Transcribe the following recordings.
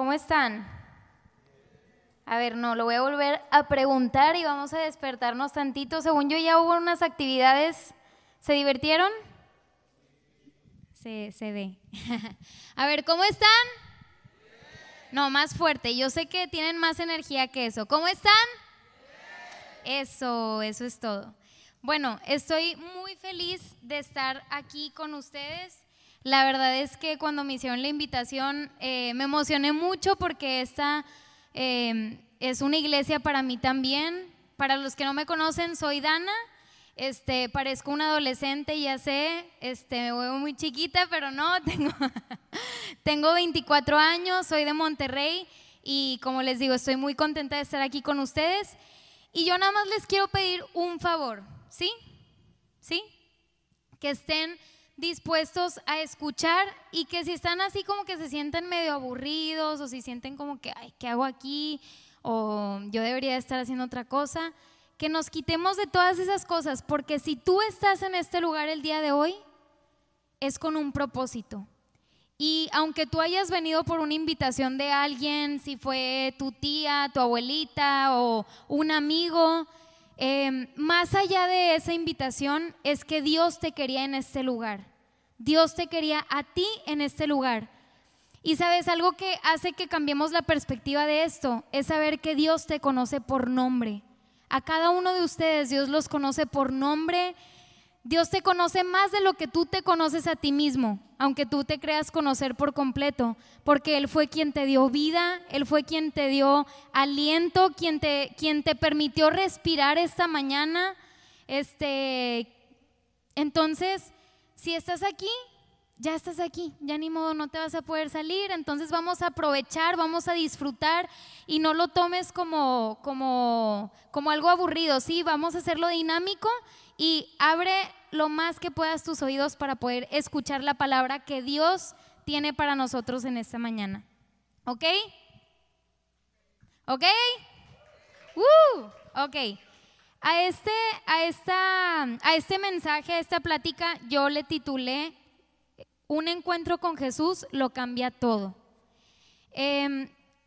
¿Cómo están? A ver, no, lo voy a volver a preguntar y vamos a despertarnos tantito. Según yo ya hubo unas actividades. ¿Se divirtieron? Se ve. A ver, ¿cómo están? No, más fuerte. Yo sé que tienen más energía que eso. ¿Cómo están? Eso es todo. Bueno, estoy muy feliz de estar aquí con ustedes. La verdad es que cuando me hicieron la invitación me emocioné mucho porque esta es una iglesia para mí también. Para los que no me conocen, soy Dana. Parezco una adolescente, ya sé, me veo muy chiquita, pero no, tengo 24 años, soy de Monterrey y como les digo, estoy muy contenta de estar aquí con ustedes. Y yo nada más les quiero pedir un favor, ¿sí? ¿Sí? Que estén dispuestos a escuchar y que si están así como que se sienten medio aburridos o si sienten como que, ay, ¿qué hago aquí? O yo debería estar haciendo otra cosa, que nos quitemos de todas esas cosas, porque si tú estás en este lugar el día de hoy, es con un propósito. Y aunque tú hayas venido por una invitación de alguien, si fue tu tía, tu abuelita o un amigo, más allá de esa invitación es que Dios te quería en este lugar. Dios te quería a ti en este lugar. Y sabes, algo que hace que cambiemos la perspectiva de esto es saber que Dios te conoce por nombre. A cada uno de ustedes Dios los conoce por nombre. Dios te conoce más de lo que tú te conoces a ti mismo, aunque tú te creas conocer por completo, porque Él fue quien te dio vida, Él fue quien te dio aliento, quien te permitió respirar esta mañana. Entonces, si estás aquí, ya estás aquí, ya ni modo, no te vas a poder salir. Entonces vamos a aprovechar, vamos a disfrutar y no lo tomes como algo aburrido, ¿sí? Vamos a hacerlo dinámico y abre lo más que puedas tus oídos para poder escuchar la palabra que Dios tiene para nosotros en esta mañana. ¿Ok? ¿Ok? Ok. A este mensaje, a esta plática, yo le titulé Un encuentro con Jesús lo cambia todo.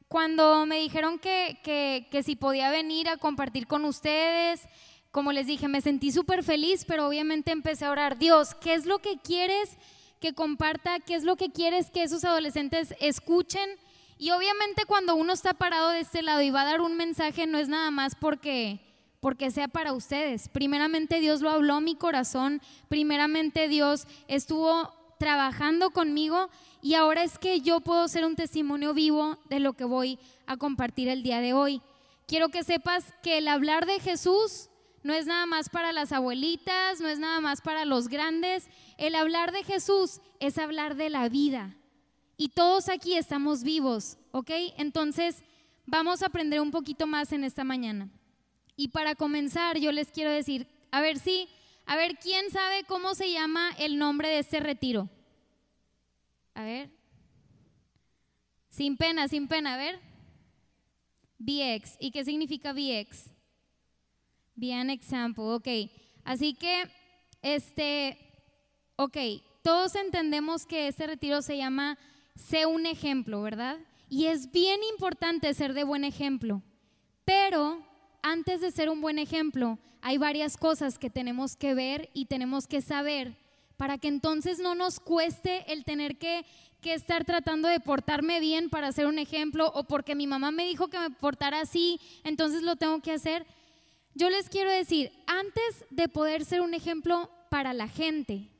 Cuando me dijeron que si podía venir a compartir con ustedes, como les dije, me sentí súper feliz, pero obviamente empecé a orar. Dios, ¿qué es lo que quieres que comparta? ¿Qué es lo que quieres que esos adolescentes escuchen? Y obviamente cuando uno está parado de este lado y va a dar un mensaje, no es nada más porque sea para ustedes. Primeramente Dios lo habló a mi corazón, primeramente Dios estuvo trabajando conmigo y ahora es que yo puedo ser un testimonio vivo de lo que voy a compartir el día de hoy. Quiero que sepas que el hablar de Jesús no es nada más para las abuelitas, no es nada más para los grandes. El hablar de Jesús es hablar de la vida y todos aquí estamos vivos, ¿ok? Entonces vamos a aprender un poquito más en esta mañana. Y para comenzar yo les quiero decir, a ver, ¿quién sabe cómo se llama el nombre de este retiro? A ver. Sin pena, a ver. BX. ¿Y qué significa BX? Be an example, ok. Así que, ok, todos entendemos que este retiro se llama Sé un ejemplo, ¿verdad? Y es bien importante ser de buen ejemplo, pero antes de ser un buen ejemplo, hay varias cosas que tenemos que ver y tenemos que saber para que entonces no nos cueste el tener que estar tratando de portarme bien para ser un ejemplo o porque mi mamá me dijo que me portara así, entonces lo tengo que hacer. Yo les quiero decir, antes de poder ser un ejemplo para la gente,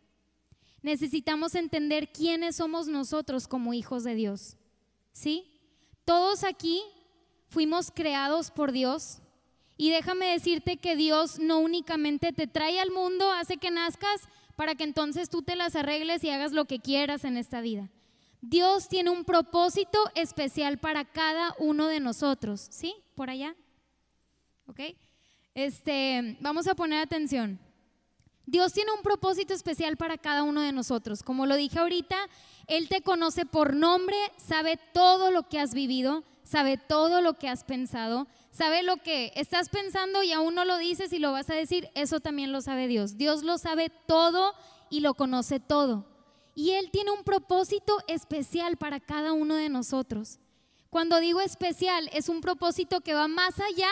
necesitamos entender quiénes somos nosotros como hijos de Dios, ¿sí? Todos aquí fuimos creados por Dios. Y déjame decirte que Dios no únicamente te trae al mundo, hace que nazcas para que entonces tú te las arregles y hagas lo que quieras en esta vida. Dios tiene un propósito especial para cada uno de nosotros, ¿sí? Por allá, ¿ok? Vamos a poner atención. Dios tiene un propósito especial para cada uno de nosotros. Como lo dije ahorita, Él te conoce por nombre, sabe todo lo que has vivido, sabe todo lo que has pensado, sabe lo que estás pensando y aún no lo dices y lo vas a decir, eso también lo sabe Dios. Dios lo sabe todo y lo conoce todo. Y Él tiene un propósito especial para cada uno de nosotros. Cuando digo especial, es un propósito que va más allá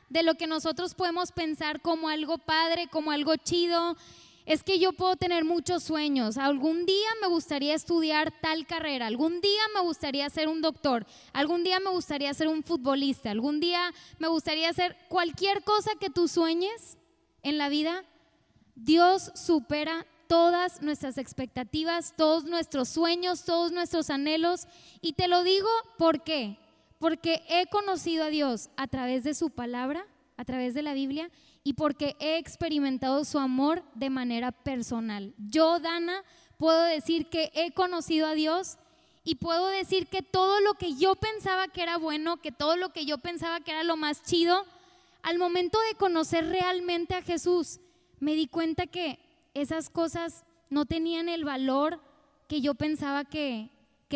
de lo que nosotros podemos pensar como algo padre, como algo chido. Es que yo puedo tener muchos sueños. Algún día me gustaría estudiar tal carrera, algún día me gustaría ser un doctor, algún día me gustaría ser un futbolista, algún día me gustaría hacer cualquier cosa que tú sueñes en la vida. Dios supera todas nuestras expectativas, todos nuestros sueños, todos nuestros anhelos. Y te lo digo, ¿por qué? Porque he conocido a Dios a través de su palabra, a través de la Biblia, y porque he experimentado su amor de manera personal. Yo, Dana, puedo decir que he conocido a Dios y puedo decir que todo lo que yo pensaba que era bueno, que todo lo que yo pensaba que era lo más chido, al momento de conocer realmente a Jesús, me di cuenta que esas cosas no tenían el valor que yo pensaba que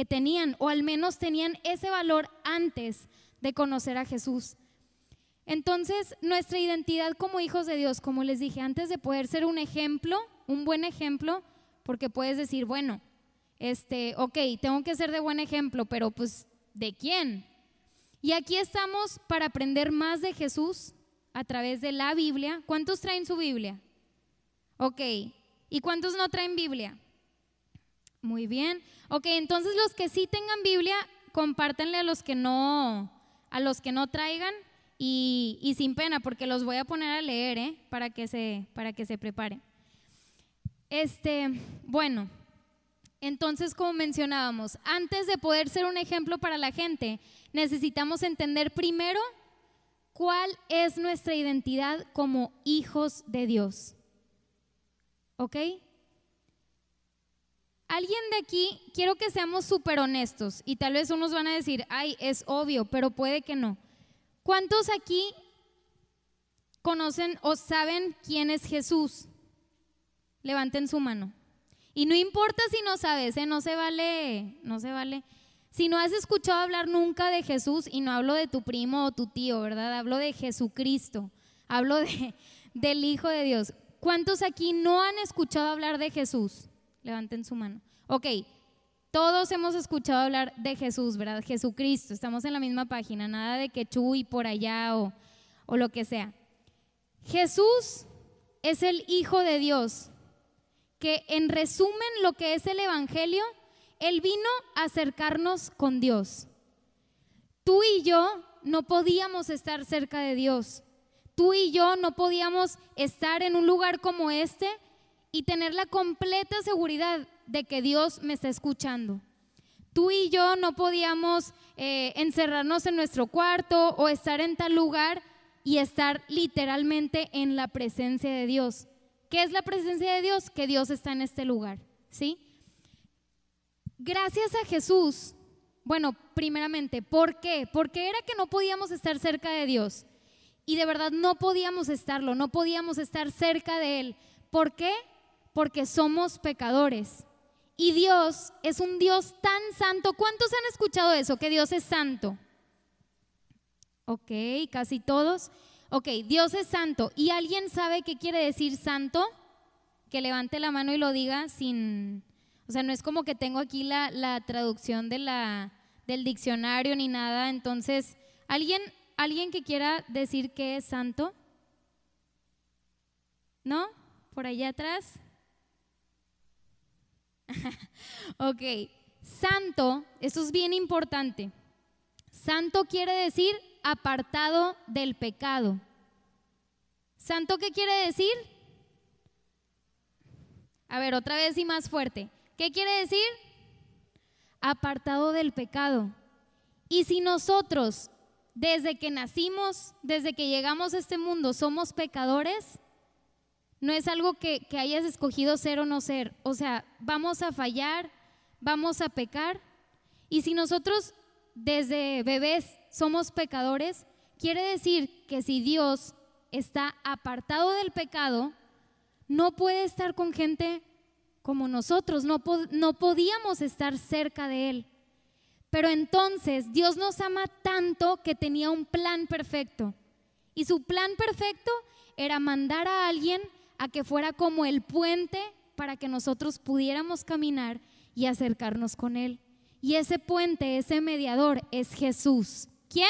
tenían, o al menos tenían ese valor antes de conocer a Jesús. Entonces, nuestra identidad como hijos de Dios, como les dije, antes de poder ser un ejemplo, un buen ejemplo, porque puedes decir, bueno, ok, tengo que ser de buen ejemplo, pero pues, ¿de quién? Y aquí estamos para aprender más de Jesús a través de la Biblia. ¿Cuántos traen su Biblia? Ok, ¿y cuántos no traen Biblia? Muy bien. Ok, entonces los que sí tengan Biblia, compártanle a los que no traigan. Y sin pena, porque los voy a poner a leer, para que se preparen. Bueno, entonces, como mencionábamos, antes de poder ser un ejemplo para la gente, necesitamos entender primero cuál es nuestra identidad como hijos de Dios. ¿Ok? Alguien de aquí, quiero que seamos súper honestos, y tal vez unos van a decir, ay, es obvio, pero puede que no. ¿Cuántos aquí conocen o saben quién es Jesús? Levanten su mano. Y no importa si no sabes, no se vale. Si no has escuchado hablar nunca de Jesús, y no hablo de tu primo o tu tío, ¿verdad? Hablo de Jesucristo, hablo del Hijo de Dios. ¿Cuántos aquí no han escuchado hablar de Jesús? Levanten su mano. Ok. Todos hemos escuchado hablar de Jesús, ¿verdad? Jesucristo, estamos en la misma página, nada de que Chuy por allá o lo que sea. Jesús es el Hijo de Dios, que en resumen lo que es el Evangelio, Él vino a acercarnos con Dios. Tú y yo no podíamos estar cerca de Dios. Tú y yo no podíamos estar en un lugar como este y tener la completa seguridad de que Dios me está escuchando. Tú y yo no podíamos encerrarnos en nuestro cuarto o estar en tal lugar y estar literalmente en la presencia de Dios. ¿Qué es la presencia de Dios? Que Dios está en este lugar, ¿sí? Gracias a Jesús, bueno, primeramente, ¿por qué? Porque era que no podíamos estar cerca de Dios, y de verdad no podíamos estarlo, no podíamos estar cerca de Él. ¿Por qué? Porque somos pecadores. Y Dios es un Dios tan santo. ¿Cuántos han escuchado eso? Que Dios es santo. Ok, casi todos. Ok, Dios es santo. ¿Y alguien sabe qué quiere decir santo? Que levante la mano y lo diga sin... O sea, no es como que tengo aquí la traducción del diccionario ni nada. Entonces, ¿alguien que quiera decir qué es santo? ¿No? ¿Por allá atrás? Ok, santo, esto es bien importante. Santo quiere decir apartado del pecado. ¿Santo qué quiere decir? A ver, otra vez y más fuerte. ¿Qué quiere decir? Apartado del pecado. Y si nosotros, desde que nacimos, desde que llegamos a este mundo, somos pecadores, no es algo que hayas escogido ser o no ser. O sea, vamos a fallar, vamos a pecar. Y si nosotros desde bebés somos pecadores, quiere decir que si Dios está apartado del pecado, no puede estar con gente como nosotros, no podíamos estar cerca de Él. Pero entonces Dios nos ama tanto que tenía un plan perfecto. Y su plan perfecto era mandar a alguien a que fuera como el puente para que nosotros pudiéramos caminar y acercarnos con Él. Y ese puente, ese mediador es Jesús. ¿Quién?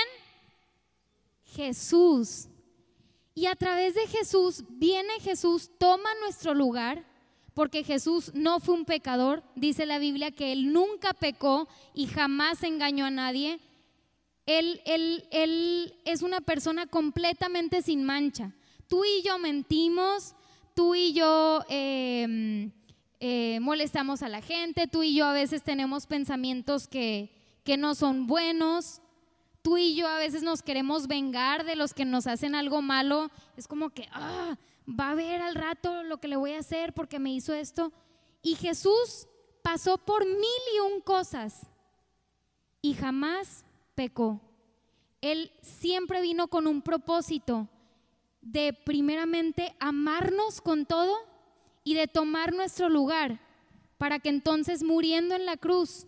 Jesús. Y a través de Jesús viene Jesús, toma nuestro lugar, porque Jesús no fue un pecador. Dice la Biblia que Él nunca pecó y jamás engañó a nadie. Él es una persona completamente sin mancha. Tú y yo mentimos, tú y yo molestamos a la gente, tú y yo a veces tenemos pensamientos que no son buenos. Tú y yo a veces nos queremos vengar de los que nos hacen algo malo. Es como que va a ver al rato lo que le voy a hacer porque me hizo esto. Y Jesús pasó por 1001 cosas y jamás pecó. Él siempre vino con un propósito de primeramente amarnos con todo y de tomar nuestro lugar, para que entonces, muriendo en la cruz,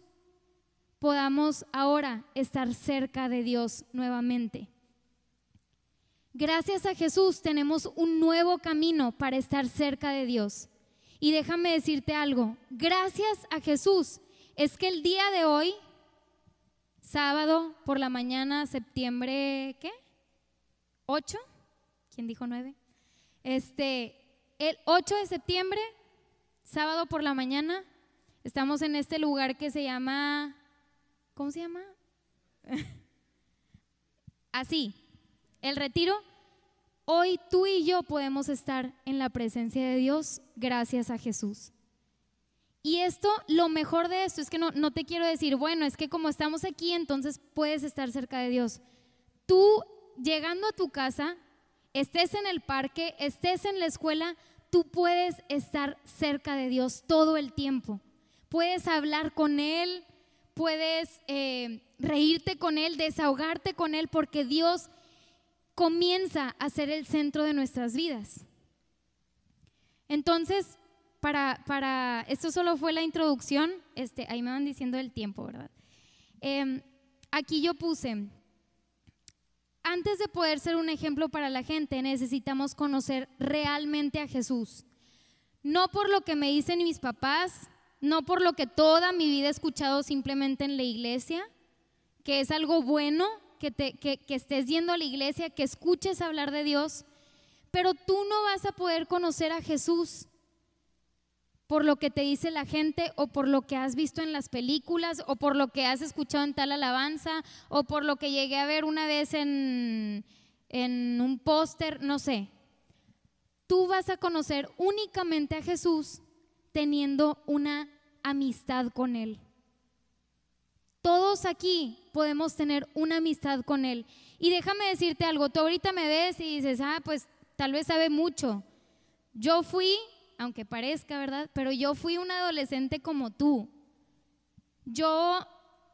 podamos ahora estar cerca de Dios nuevamente. Gracias a Jesús tenemos un nuevo camino para estar cerca de Dios. Y déjame decirte algo, gracias a Jesús es que el día de hoy, sábado por la mañana, septiembre, ¿qué? ¿8? ¿Quién dijo 9? El 8 de septiembre, sábado por la mañana, estamos en este lugar que se llama, ¿cómo se llama? Así, el Retiro. Hoy tú y yo podemos estar en la presencia de Dios gracias a Jesús. Y esto, lo mejor de esto es que no te quiero decir, bueno, es que como estamos aquí, entonces puedes estar cerca de Dios. Tú, llegando a tu casa, estés en el parque, estés en la escuela, tú puedes estar cerca de Dios todo el tiempo. Puedes hablar con Él, puedes reírte con Él, desahogarte con Él, porque Dios comienza a ser el centro de nuestras vidas. Entonces, esto solo fue la introducción. Ahí me van diciendo el tiempo, ¿verdad? Aquí yo puse, antes de poder ser un ejemplo para la gente, necesitamos conocer realmente a Jesús. No por lo que me dicen mis papás, no por lo que toda mi vida he escuchado simplemente en la iglesia, que es algo bueno, que estés yendo a la iglesia, que escuches hablar de Dios, pero tú no vas a poder conocer a Jesús por lo que te dice la gente, o por lo que has visto en las películas, o por lo que has escuchado en tal alabanza, o por lo que llegué a ver una vez en un póster, no sé. Tú vas a conocer únicamente a Jesús teniendo una amistad con Él. Todos aquí podemos tener una amistad con Él. Y déjame decirte algo, tú ahorita me ves y dices, pues tal vez sabe mucho. Yo fui, aunque parezca, ¿verdad? Pero yo fui una adolescente como tú.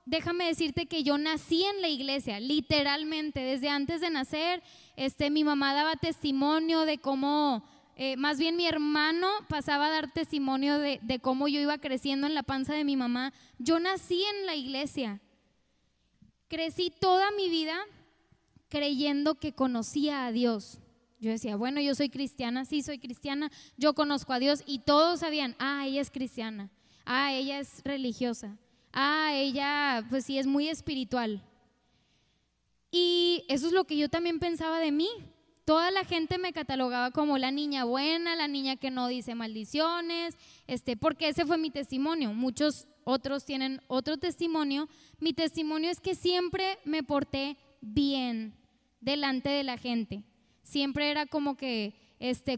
Déjame decirte que yo nací en la iglesia, literalmente, desde antes de nacer. Mi mamá daba testimonio de cómo, más bien mi hermano pasaba a dar testimonio de cómo yo iba creciendo en la panza de mi mamá. Yo nací en la iglesia. Crecí toda mi vida creyendo que conocía a Dios. Yo decía, bueno, yo soy cristiana, sí soy cristiana, yo conozco a Dios, y todos sabían, ella es cristiana, ella es religiosa, ella pues sí es muy espiritual. Y eso es lo que yo también pensaba de mí. Toda la gente me catalogaba como la niña buena, la niña que no dice maldiciones, porque ese fue mi testimonio. Muchos otros tienen otro testimonio. Mi testimonio es que siempre me porté bien delante de la gente. Siempre era como que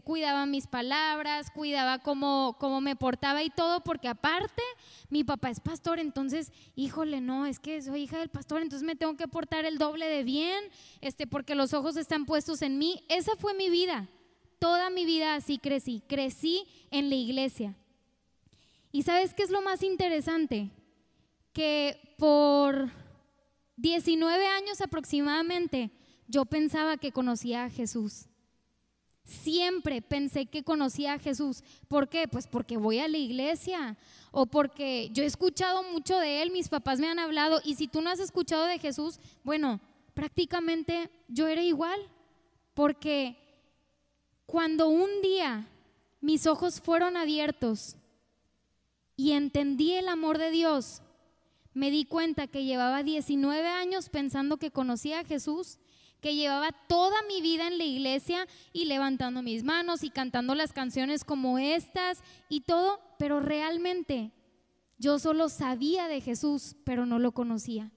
cuidaba mis palabras, cuidaba cómo me portaba y todo, porque aparte mi papá es pastor, entonces, híjole, no, es que soy hija del pastor, entonces me tengo que portar el doble de bien, porque los ojos están puestos en mí. Esa fue mi vida, toda mi vida así crecí en la iglesia. ¿Y sabes qué es lo más interesante? Que por 19 años aproximadamente yo pensaba que conocía a Jesús. Siempre pensé que conocía a Jesús. ¿Por qué? Pues porque voy a la iglesia, o porque yo he escuchado mucho de Él, mis papás me han hablado. Y si tú no has escuchado de Jesús, bueno, prácticamente yo era igual, porque cuando un día mis ojos fueron abiertos y entendí el amor de Dios, me di cuenta que llevaba 19 años pensando que conocía a Jesús, que llevaba toda mi vida en la iglesia y levantando mis manos y cantando las canciones como estas y todo, pero realmente yo solo sabía de Jesús, pero no lo conocía.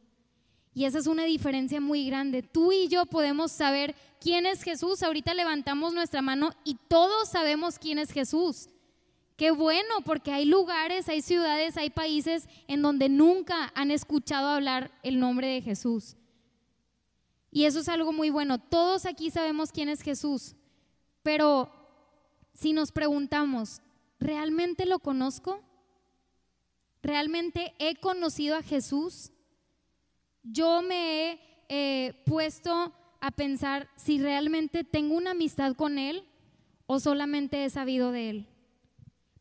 Y esa es una diferencia muy grande. Tú y yo podemos saber quién es Jesús. Ahorita levantamos nuestra mano y todos sabemos quién es Jesús. Qué bueno, porque hay lugares, hay ciudades, hay países en donde nunca han escuchado hablar el nombre de Jesús. Y eso es algo muy bueno. Todos aquí sabemos quién es Jesús, pero si nos preguntamos, ¿realmente lo conozco? ¿Realmente he conocido a Jesús? Yo me he puesto a pensar si realmente tengo una amistad con Él o solamente he sabido de Él.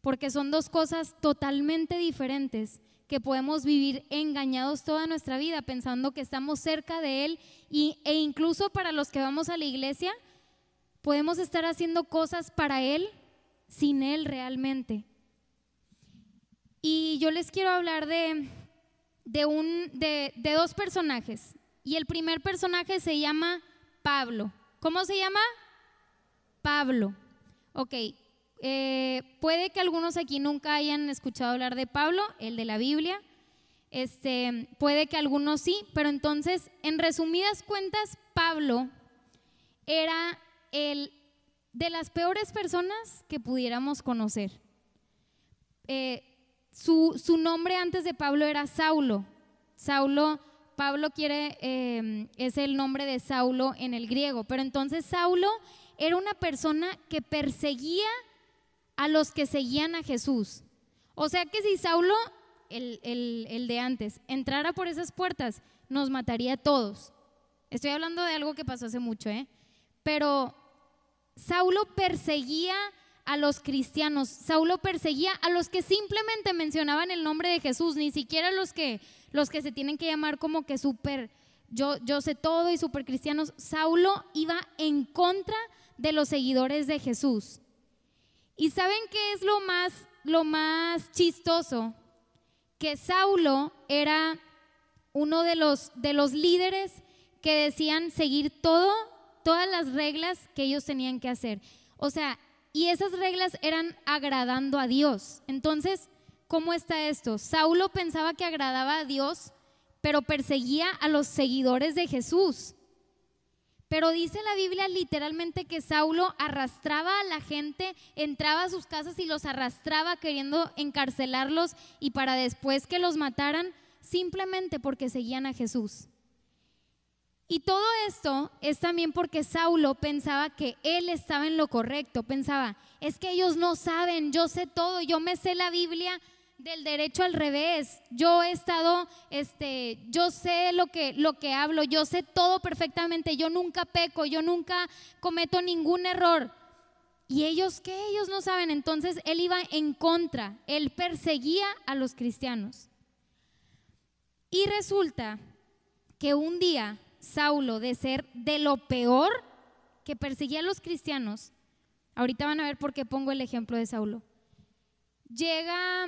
Porque son dos cosas totalmente diferentes, que podemos vivir engañados toda nuestra vida pensando que estamos cerca de Él e incluso para los que vamos a la iglesia podemos estar haciendo cosas para Él sin Él realmente. Y yo les quiero hablar de dos personajes, y el primer personaje se llama Pablo. ¿Cómo se llama? Pablo. Ok. Puede que algunos aquí nunca hayan escuchado hablar de Pablo, el de la Biblia. Puede que algunos sí, pero entonces, en resumidas cuentas, Pablo era el de las peores personas que pudiéramos conocer. Su nombre antes de Pablo era Saulo. Pablo es el nombre de Saulo en el griego, pero entonces Saulo era una persona que perseguía a los que seguían a Jesús. O sea que si Saulo, el de antes, entrara por esas puertas, nos mataría a todos. Estoy hablando de algo que pasó hace mucho, pero Saulo perseguía a los cristianos. Saulo perseguía a los que simplemente mencionaban el nombre de Jesús, ni siquiera los que se tienen que llamar como que súper, yo sé todo y súper cristianos. Saulo iba en contra de los seguidores de Jesús. ¿Y saben qué es lo más chistoso? Que Saulo era uno de los líderes que decían seguir todas las reglas que ellos tenían que hacer. O sea, y esas reglas eran agradando a Dios. Entonces, ¿cómo está esto? Saulo pensaba que agradaba a Dios, pero perseguía a los seguidores de Jesús. Pero dice la Biblia literalmente que Saulo arrastraba a la gente, entraba a sus casas y los arrastraba queriendo encarcelarlos y para después que los mataran simplemente porque seguían a Jesús. Y todo esto es también porque Saulo pensaba que él estaba en lo correcto. Pensaba, es que ellos no saben, yo sé todo, yo me sé la Biblia del derecho al revés. Yo he estado, yo sé lo que hablo, yo sé todo perfectamente, yo nunca peco, yo nunca cometo ningún error. ¿Y ellos qué? Ellos no saben. Entonces él iba en contra, él perseguía a los cristianos. Y resulta que un día Saulo, de ser de lo peor que perseguía a los cristianos, ahorita van a ver por qué pongo el ejemplo de Saulo, llega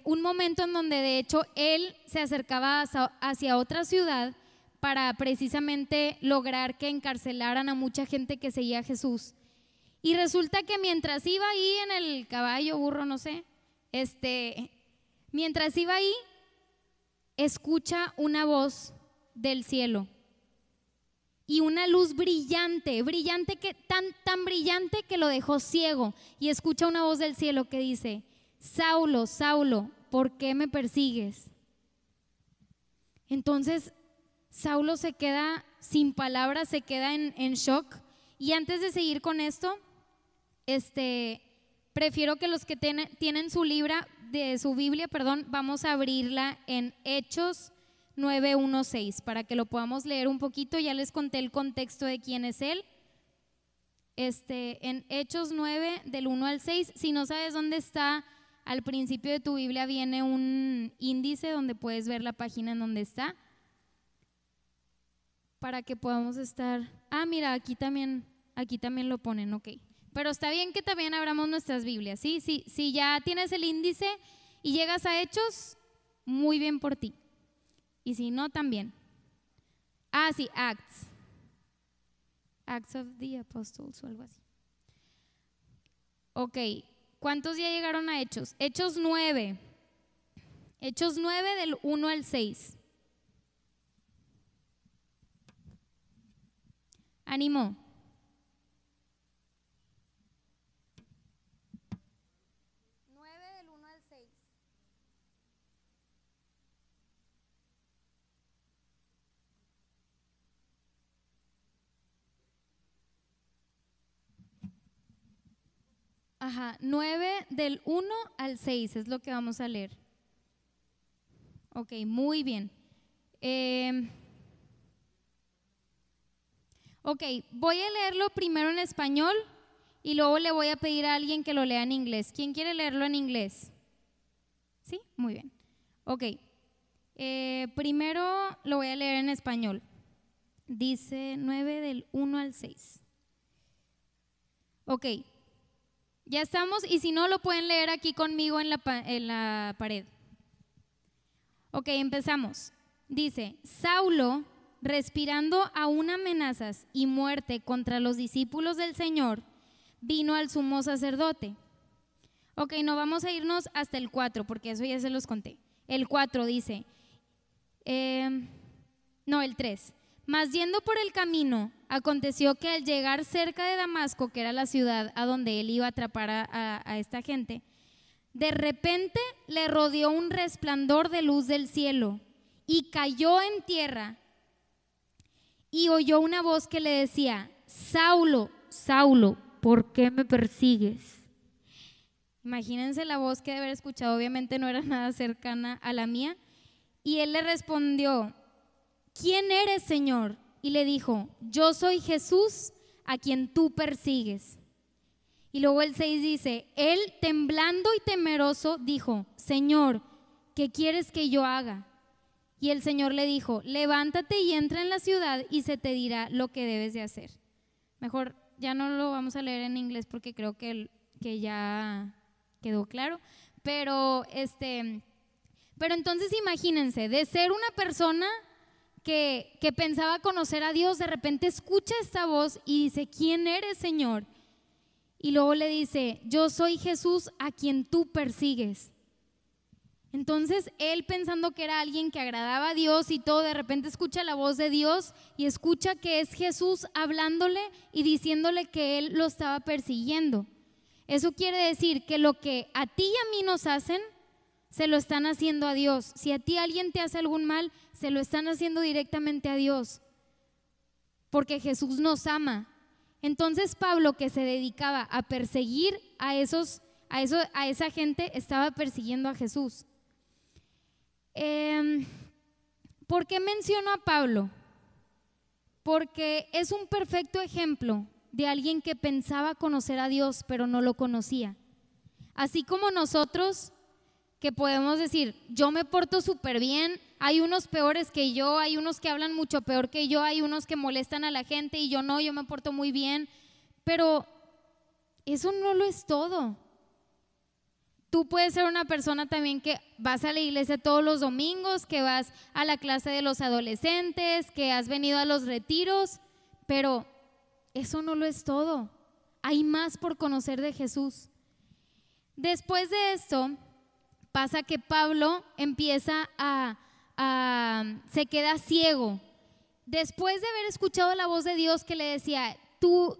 un momento en donde de hecho él se acercaba hacia otra ciudad para precisamente lograr que encarcelaran a mucha gente que seguía a Jesús. Y resulta que mientras iba ahí en el caballo, burro, no sé, mientras iba ahí, escucha una voz del cielo y una luz brillante, tan brillante que lo dejó ciego, y escucha una voz del cielo que dice: Saulo, Saulo, ¿por qué me persigues? Entonces Saulo se queda sin palabras, se queda en shock. Y antes de seguir con esto, prefiero que los que tienen su Biblia, vamos a abrirla en Hechos 9:1-6 para que lo podamos leer un poquito. Ya les conté el contexto de quién es él. En Hechos 9 del 1 al 6, si no sabes dónde está, al principio de tu Biblia viene un índice donde puedes ver la página en donde está, para que podamos estar. Mira, aquí también lo ponen, ok. Pero está bien que también abramos nuestras Biblias, ¿sí? Si ya tienes el índice y llegas a Hechos, muy bien por ti. Y si no, también. Sí, Acts of the Apostles o algo así. Ok, ¿cuántos ya llegaron a Hechos? Hechos 9. Hechos 9 del 1 al 6. Ánimo. Ajá, 9 del 1 al 6 es lo que vamos a leer. Ok, muy bien. Ok, voy a leerlo primero en español y luego le voy a pedir a alguien que lo lea en inglés. ¿Quién quiere leerlo en inglés? ¿Sí? Muy bien. Ok, primero lo voy a leer en español. Dice 9 del 1 al 6. Ok, ya estamos, y si no lo pueden leer aquí conmigo en la pared. Ok, empezamos. Dice, Saulo, respirando aún amenazas y muerte contra los discípulos del Señor, vino al sumo sacerdote. Ok, no vamos a irnos hasta el 4, porque eso ya se los conté. El 4 dice, el 3. Mas yendo por el camino, aconteció que al llegar cerca de Damasco, que era la ciudad a donde él iba a atrapar a esta gente, de repente le rodeó un resplandor de luz del cielo y cayó en tierra y oyó una voz que le decía, Saulo, Saulo, ¿por qué me persigues? Imagínense la voz que debe haber escuchado, obviamente no era nada cercana a la mía. Y él le respondió, ¿quién eres, Señor? Y le dijo, yo soy Jesús a quien tú persigues. Y luego el 6 dice, él temblando y temeroso dijo, Señor, ¿qué quieres que yo haga? Y el Señor le dijo, levántate y entra en la ciudad y se te dirá lo que debes de hacer. Mejor ya no lo vamos a leer en inglés porque creo que ya quedó claro. Pero entonces imagínense, de ser una persona que pensaba conocer a Dios, de repente escucha esta voz y dice, ¿quién eres, Señor? Y luego le dice, yo soy Jesús a quien tú persigues. Entonces él, pensando que era alguien que agradaba a Dios y todo, de repente escucha la voz de Dios y escucha que es Jesús hablándole y diciéndole que él lo estaba persiguiendo. Eso quiere decir que lo que a ti y a mí nos hacen, se lo están haciendo a Dios. Si a ti alguien te hace algún mal, se lo están haciendo directamente a Dios, porque Jesús nos ama. Entonces Pablo, que se dedicaba a perseguir a esa gente, estaba persiguiendo a Jesús. ¿Por qué menciono a Pablo? Porque es un perfecto ejemplo de alguien que pensaba conocer a Dios, pero no lo conocía. Así como nosotros, que podemos decir, yo me porto súper bien, hay unos peores que yo, hay unos que hablan mucho peor que yo, hay unos que molestan a la gente y yo no, yo me porto muy bien, pero eso no lo es todo. Tú puedes ser una persona también que vas a la iglesia todos los domingos, que vas a la clase de los adolescentes, que has venido a los retiros, pero eso no lo es todo. Hay más por conocer de Jesús. Después de esto, pasa que Pablo empieza se queda ciego. Después de haber escuchado la voz de Dios que le decía, tú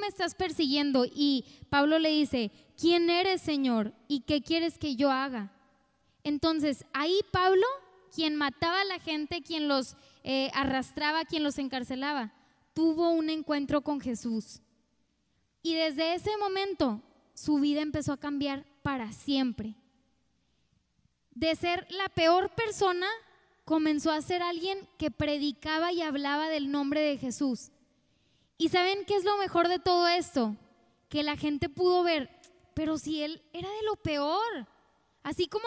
me estás persiguiendo, y Pablo le dice, ¿quién eres, Señor? ¿Y qué quieres que yo haga? Entonces ahí Pablo, quien mataba a la gente, quien los arrastraba, quien los encarcelaba, tuvo un encuentro con Jesús. Y desde ese momento su vida empezó a cambiar para siempre. De ser la peor persona, comenzó a ser alguien que predicaba y hablaba del nombre de Jesús. ¿Y saben qué es lo mejor de todo esto? Que la gente pudo ver, pero si él era de lo peor. Así como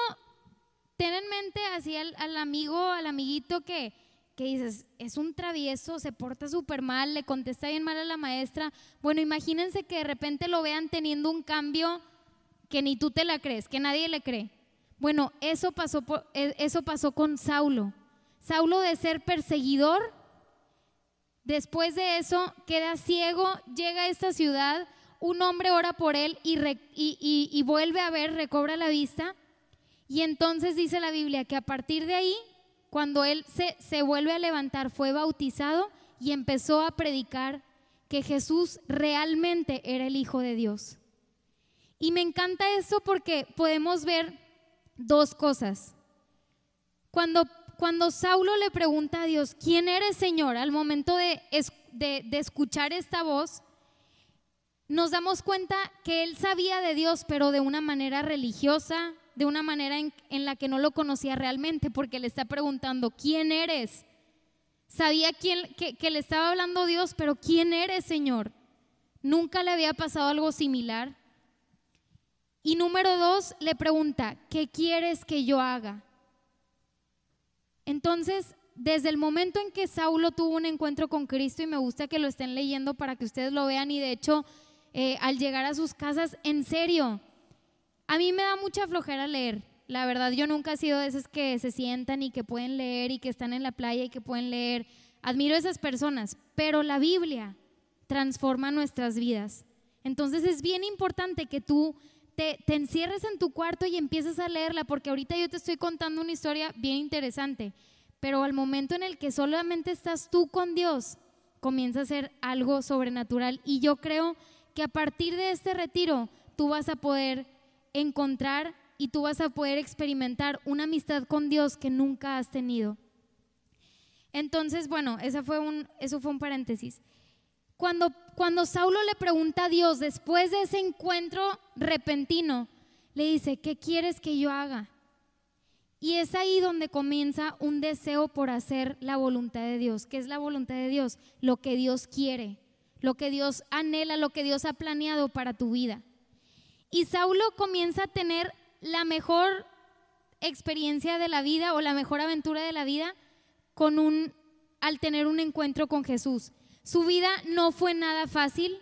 ten en mente así al amiguito que dices, es un travieso, se porta súper mal, le contesta bien mal a la maestra. Bueno, imagínense que de repente lo vean teniendo un cambio que ni tú te la crees, que nadie le cree. Bueno, eso pasó con Saulo. Saulo de ser perseguidor, después de eso queda ciego, llega a esta ciudad, un hombre ora por él y vuelve a ver, recobra la vista. Y entonces dice la Biblia que a partir de ahí, cuando él se vuelve a levantar, fue bautizado y empezó a predicar que Jesús realmente era el Hijo de Dios. Y me encanta esto porque podemos ver dos cosas. Cuando Saulo le pregunta a Dios, ¿quién eres, Señor? Al momento de escuchar esta voz, nos damos cuenta que él sabía de Dios, pero de una manera religiosa, de una manera en la que no lo conocía realmente, porque le está preguntando, ¿quién eres? Sabía que le estaba hablando Dios, pero ¿quién eres, Señor? Nunca le había pasado algo similar. Y número 2, le pregunta, ¿qué quieres que yo haga? Entonces, desde el momento en que Saulo tuvo un encuentro con Cristo, y me gusta que lo estén leyendo para que ustedes lo vean, y de hecho, al llegar a sus casas, en serio, a mí me da mucha flojera leer. La verdad, yo nunca he sido de esas que se sientan y que pueden leer y que están en la playa y que pueden leer. Admiro a esas personas, pero la Biblia transforma nuestras vidas. Entonces es bien importante que tú te encierres en tu cuarto y empieces a leerla, porque ahorita yo te estoy contando una historia bien interesante, pero al momento en el que solamente estás tú con Dios, comienza a ser algo sobrenatural. Y yo creo que a partir de este retiro tú vas a poder encontrar y tú vas a poder experimentar una amistad con Dios que nunca has tenido. Entonces, bueno, eso fue un paréntesis. Cuando Saulo le pregunta a Dios, después de ese encuentro repentino, le dice, ¿qué quieres que yo haga? Y es ahí donde comienza un deseo por hacer la voluntad de Dios. ¿Qué es la voluntad de Dios? Lo que Dios quiere, lo que Dios anhela, lo que Dios ha planeado para tu vida. Y Saulo comienza a tener la mejor experiencia de la vida o la mejor aventura de la vida al tener un encuentro con Jesús. Su vida no fue nada fácil,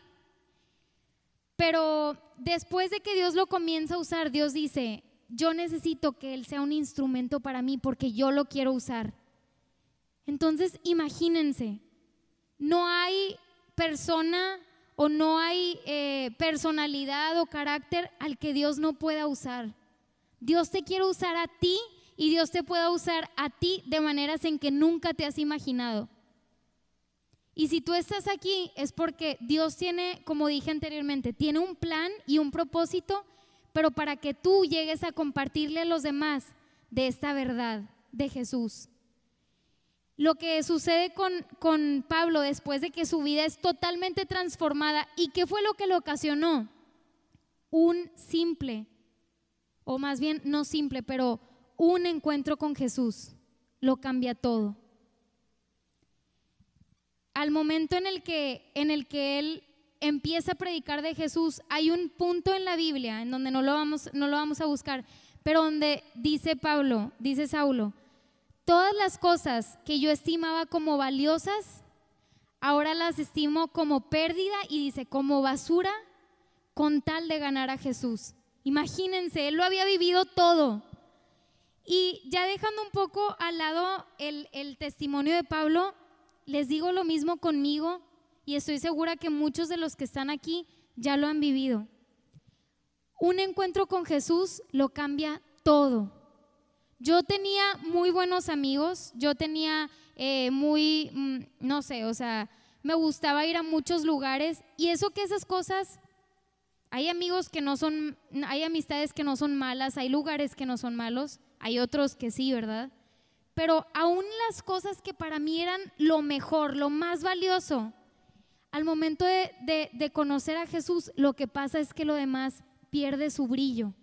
pero después de que Dios lo comienza a usar, Dios dice, yo necesito que Él sea un instrumento para mí porque yo lo quiero usar. Entonces, imagínense, no hay persona o no hay personalidad o carácter al que Dios no pueda usar. Dios te quiere usar a ti y Dios te puede usar a ti de maneras en que nunca te has imaginado. Y si tú estás aquí es porque Dios tiene, como dije anteriormente, tiene un plan y un propósito, pero para que tú llegues a compartirle a los demás de esta verdad de Jesús. Lo que sucede con Pablo después de que su vida es totalmente transformada, ¿y qué fue lo que lo ocasionó? Un simple, o más bien no simple, pero un encuentro con Jesús lo cambia todo. Al momento en el que él empieza a predicar de Jesús, hay un punto en la Biblia en donde no lo vamos a buscar, pero donde dice Saulo, todas las cosas que yo estimaba como valiosas, ahora las estimo como pérdida, y dice como basura, con tal de ganar a Jesús. Imagínense, él lo había vivido todo. Y ya dejando un poco al lado el testimonio de Pablo, les digo lo mismo conmigo, y estoy segura que muchos de los que están aquí ya lo han vivido. Un encuentro con Jesús lo cambia todo. Yo tenía muy buenos amigos, yo tenía no sé, o sea, me gustaba ir a muchos lugares, y eso que esas cosas, hay amistades que no son malas, hay lugares que no son malos, hay otros que sí, ¿verdad? Pero aún las cosas que para mí eran lo mejor, lo más valioso, al momento de conocer a Jesús, lo que pasa es que lo demás pierde su brillo.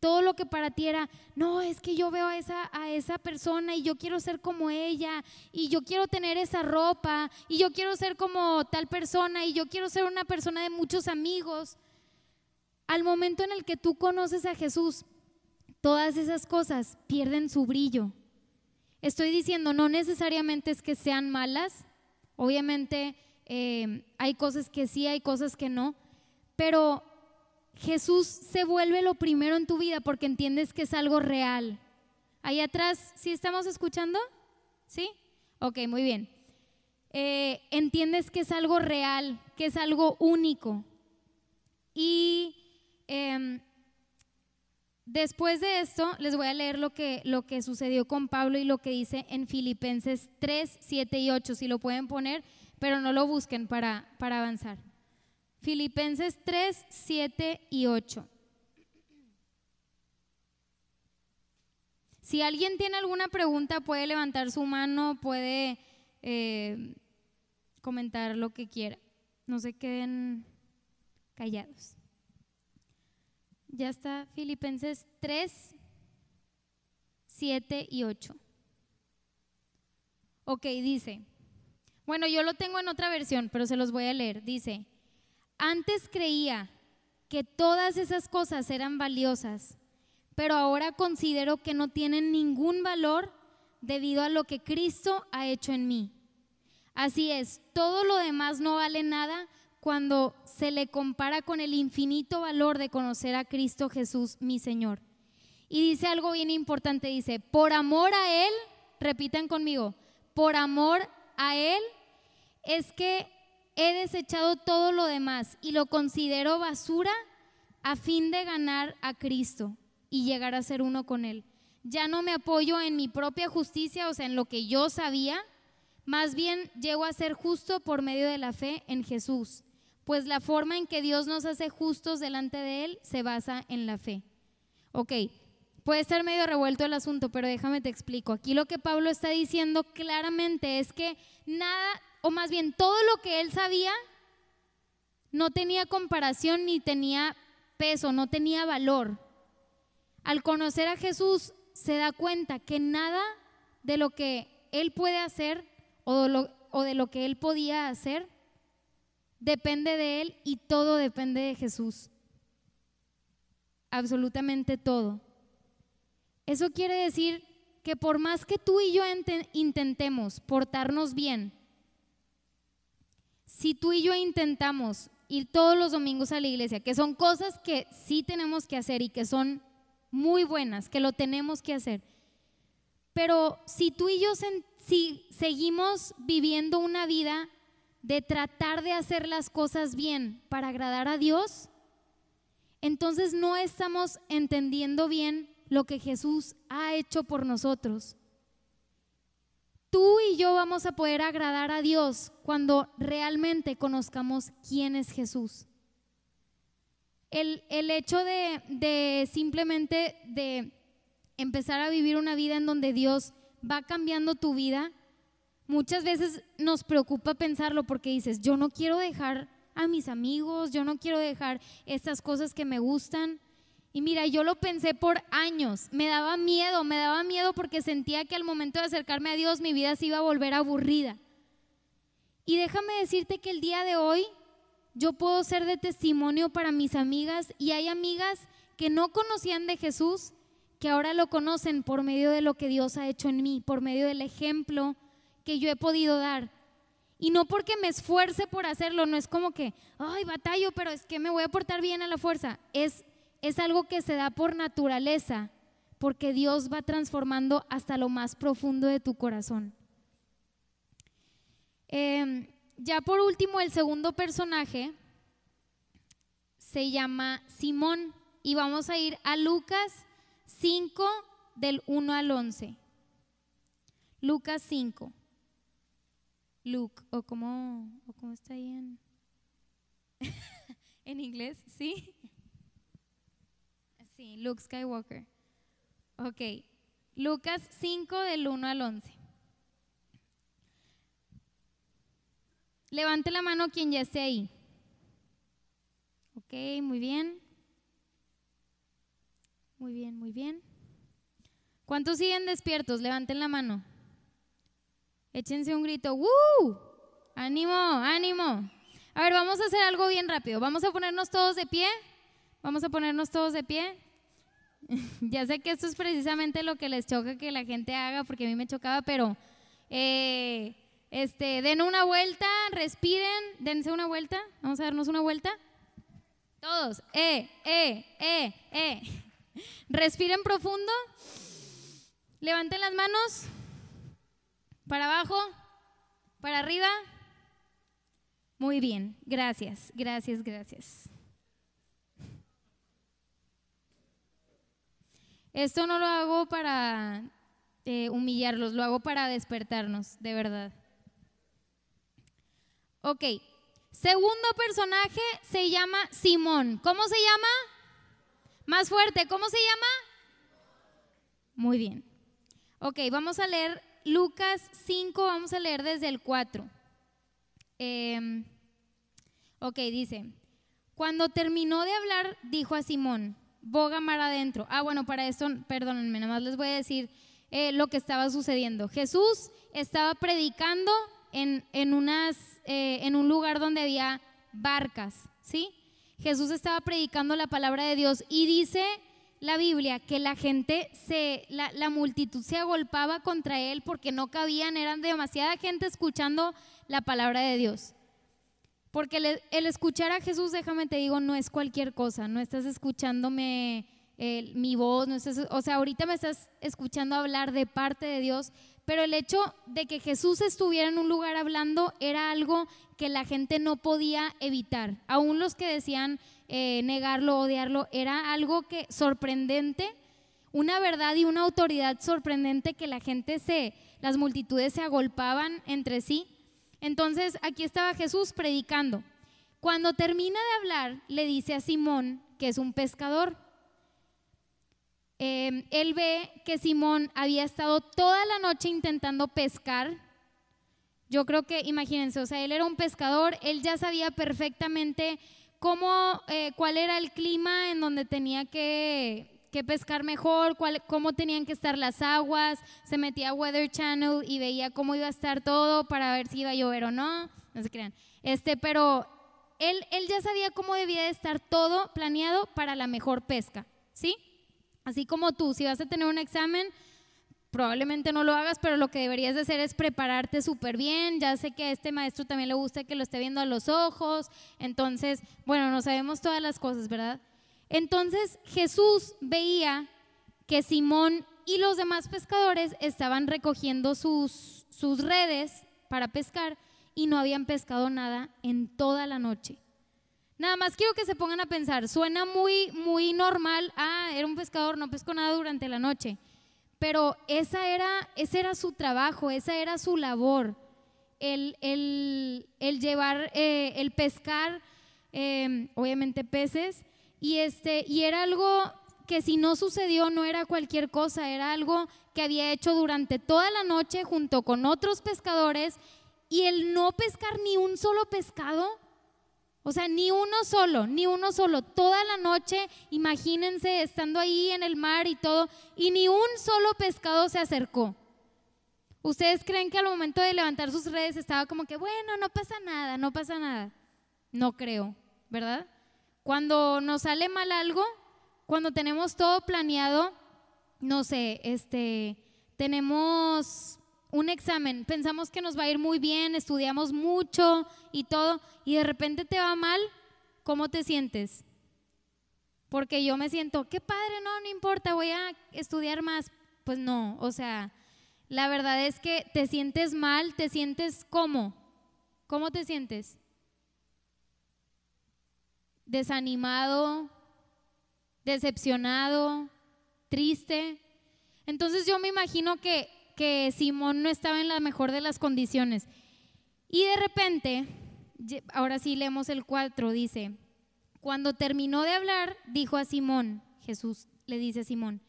Todo lo que para ti era, no, es que yo veo a esa persona y yo quiero ser como ella, y yo quiero tener esa ropa, y yo quiero ser como tal persona, y yo quiero ser una persona de muchos amigos. Al momento en el que tú conoces a Jesús, todas esas cosas pierden su brillo. Estoy diciendo, no necesariamente es que sean malas, obviamente hay cosas que sí, hay cosas que no, pero Jesús se vuelve lo primero en tu vida porque entiendes que es algo real. Ahí atrás, ¿sí estamos escuchando? ¿Sí? Ok, muy bien. Entiendes que es algo real, que es algo único. Y después de esto les voy a leer lo que sucedió con Pablo y lo que dice en Filipenses 3, 7 y 8, si lo pueden poner, pero no lo busquen para avanzar. Filipenses 3, 7 y 8. Si alguien tiene alguna pregunta puede levantar su mano, puede comentar lo que quiera. No se queden callados. Ya está, Filipenses 3, 7 y 8. Ok, dice, bueno, yo lo tengo en otra versión, pero se los voy a leer. Dice, antes creía que todas esas cosas eran valiosas, pero ahora considero que no tienen ningún valor debido a lo que Cristo ha hecho en mí. Así es, todo lo demás no vale nada cuando se le compara con el infinito valor de conocer a Cristo Jesús, mi Señor. Y dice algo bien importante, dice, por amor a Él, repitan conmigo, por amor a Él es que he desechado todo lo demás y lo considero basura a fin de ganar a Cristo y llegar a ser uno con Él. Ya no me apoyo en mi propia justicia, o sea, en lo que yo sabía, más bien llego a ser justo por medio de la fe en Jesús, pues la forma en que Dios nos hace justos delante de Él se basa en la fe. Ok, puede estar medio revuelto el asunto, pero déjame te explico. Aquí lo que Pablo está diciendo claramente es que nada, o más bien todo lo que él sabía no tenía comparación ni tenía peso, no tenía valor. Al conocer a Jesús se da cuenta que nada de lo que él puede hacer o de lo que él podía hacer depende de él y todo depende de Jesús. Absolutamente todo. Eso quiere decir que por más que tú y yo intentemos portarnos bien, si tú y yo intentamos ir todos los domingos a la iglesia, que son cosas que sí tenemos que hacer y que son muy buenas, que lo tenemos que hacer, pero si tú y yo si seguimos viviendo una vida de tratar de hacer las cosas bien para agradar a Dios, entonces no estamos entendiendo bien lo que Jesús ha hecho por nosotros. Tú y yo vamos a poder agradar a Dios cuando realmente conozcamos quién es Jesús. El hecho de simplemente de empezar a vivir una vida en donde Dios va cambiando tu vida, muchas veces nos preocupa pensarlo porque dices, yo no quiero dejar a mis amigos, yo no quiero dejar estas cosas que me gustan. Y mira, yo lo pensé por años, me daba miedo porque sentía que al momento de acercarme a Dios mi vida se iba a volver aburrida. Y déjame decirte que el día de hoy yo puedo ser de testimonio para mis amigas, y hay amigas que no conocían de Jesús, que ahora lo conocen por medio de lo que Dios ha hecho en mí, por medio del ejemplo que yo he podido dar. Y no porque me esfuerce por hacerlo, no es como que, ay, batallo, pero es que me voy a portar bien a la fuerza. Es algo que se da por naturaleza, porque Dios va transformando hasta lo más profundo de tu corazón. Ya por último, el segundo personaje se llama Simón, y vamos a ir a Lucas 5 del 1 al 11. Lucas 5. Luke, o cómo está ahí en inglés, ¿sí? Sí, Luke Skywalker. Ok, Lucas 5 del 1 al 11. Levante la mano quien ya esté ahí. Ok, muy bien. Muy bien, muy bien. ¿Cuántos siguen despiertos? Levanten la mano. Échense un grito. ¡Woo! ¡Ánimo, ánimo! A ver, vamos a hacer algo bien rápido. Vamos a ponernos todos de pie. Vamos a ponernos todos de pie. Ya sé que esto es precisamente lo que les choca que la gente haga, porque a mí me chocaba, pero den una vuelta, respiren, dense una vuelta. Vamos a darnos una vuelta. Todos. Respiren profundo. Levanten las manos. ¿Para abajo? ¿Para arriba? Muy bien, gracias, gracias, gracias. Esto no lo hago para humillarlos, lo hago para despertarnos, de verdad. Ok, segundo personaje se llama Simón. ¿Cómo se llama? Más fuerte, ¿cómo se llama? Muy bien. Ok, vamos a leer Lucas 5, vamos a leer desde el 4. Ok, dice, cuando terminó de hablar, dijo a Simón, boga mar adentro. Bueno, para esto, perdónenme, nada más les voy a decir lo que estaba sucediendo. Jesús estaba predicando en un lugar donde había barcas, ¿sí? Jesús estaba predicando la palabra de Dios y dice la Biblia que la gente, la multitud se agolpaba contra él porque no cabían, eran demasiada gente escuchando la palabra de Dios. Porque el escuchar a Jesús, déjame te digo, no es cualquier cosa, no estás escuchándome mi voz, no estás, o sea, ahorita me estás escuchando hablar de parte de Dios, pero el hecho de que Jesús estuviera en un lugar hablando era algo que la gente no podía evitar. Aún los que decían negarlo, odiarlo, era algo que sorprendente, una verdad y una autoridad sorprendente que la gente las multitudes se agolpaban entre sí. Entonces aquí estaba Jesús predicando. Cuando termina de hablar, le dice a Simón, que es un pescador. Él ve que Simón había estado toda la noche intentando pescar. Yo creo que, imagínense, o sea, él era un pescador, él ya sabía perfectamente cuál era el clima en donde tenía que pescar mejor, cómo tenían que estar las aguas, se metía a Weather Channel y veía cómo iba a estar todo para ver si iba a llover o no, no se crean. Pero él ya sabía cómo debía de estar todo planeado para la mejor pesca, ¿sí? Así como tú, si vas a tener un examen, probablemente no lo hagas, pero lo que deberías de hacer es prepararte súper bien. Ya sé que a este maestro también le gusta que lo esté viendo a los ojos, entonces, bueno, no sabemos todas las cosas, ¿verdad? Entonces Jesús veía que Simón y los demás pescadores estaban recogiendo sus redes para pescar y no habían pescado nada en toda la noche. Nada más quiero que se pongan a pensar, suena muy, muy normal, era un pescador, no pescó nada durante la noche, pero ese era su trabajo, esa era su labor, el llevar, el pescar, obviamente peces, y era algo que si no sucedió no era cualquier cosa, era algo que había hecho durante toda la noche junto con otros pescadores, y el no pescar ni un solo pescado, o sea, ni uno solo, toda la noche, imagínense estando ahí en el mar y todo, y ni un solo pescado se acercó. ¿Ustedes creen que al momento de levantar sus redes estaba como que, bueno, no pasa nada, no pasa nada? No creo, ¿verdad? Cuando nos sale mal algo, cuando tenemos todo planeado, no sé, tenemos un examen, pensamos que nos va a ir muy bien, estudiamos mucho y todo, y de repente te va mal, ¿cómo te sientes? Porque yo me siento, qué padre, no importa, voy a estudiar más. Pues no, o sea, la verdad es que te sientes mal, te sientes ¿cómo? ¿Cómo te sientes? Desanimado, decepcionado, triste. Entonces yo me imagino que Simón no estaba en la mejor de las condiciones. Y de repente, ahora sí leemos el 4, dice, cuando terminó de hablar, dijo a Simón, Jesús le dice a Simón,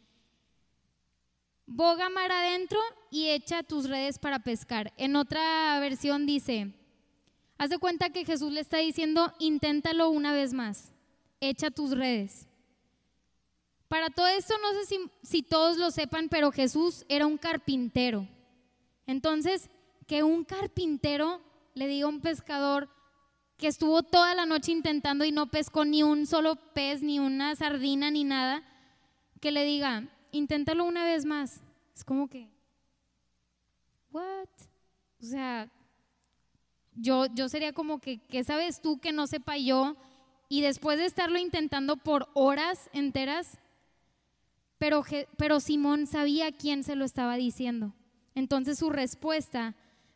boga mar adentro y echa tus redes para pescar. En otra versión dice, haz de cuenta que Jesús le está diciendo, inténtalo una vez más, echa tus redes. Para todo esto, no sé si todos lo sepan, pero Jesús era un carpintero. Entonces, que un carpintero le diga a un pescador que estuvo toda la noche intentando y no pescó ni un solo pez, ni una sardina, ni nada, que le diga, inténtalo una vez más. Es como que, ¿what? O sea, yo sería como que, ¿qué sabes tú que no sepa yo? Y después de estarlo intentando por horas enteras, pero Simón sabía quién se lo estaba diciendo. Entonces su respuesta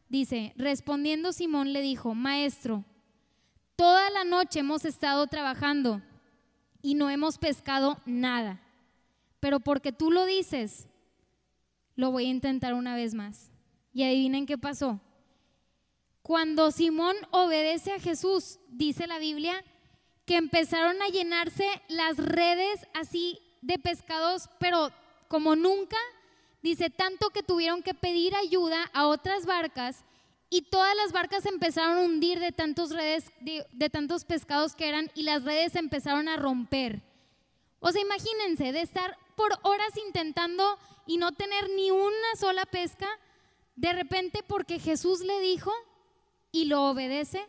dice, respondiendo Simón le dijo, Maestro, toda la noche hemos estado trabajando y no hemos pescado nada, pero porque tú lo dices, lo voy a intentar una vez más. Y adivinen qué pasó. Cuando Simón obedece a Jesús, dice la Biblia, que empezaron a llenarse las redes así de pescados, pero como nunca, dice, tanto que tuvieron que pedir ayuda a otras barcas y todas las barcas empezaron a hundir de tantos tantos pescados que eran, y las redes empezaron a romper. O sea, imagínense de estar por horas intentando y no tener ni una sola pesca, de repente porque Jesús le dijo y lo obedece,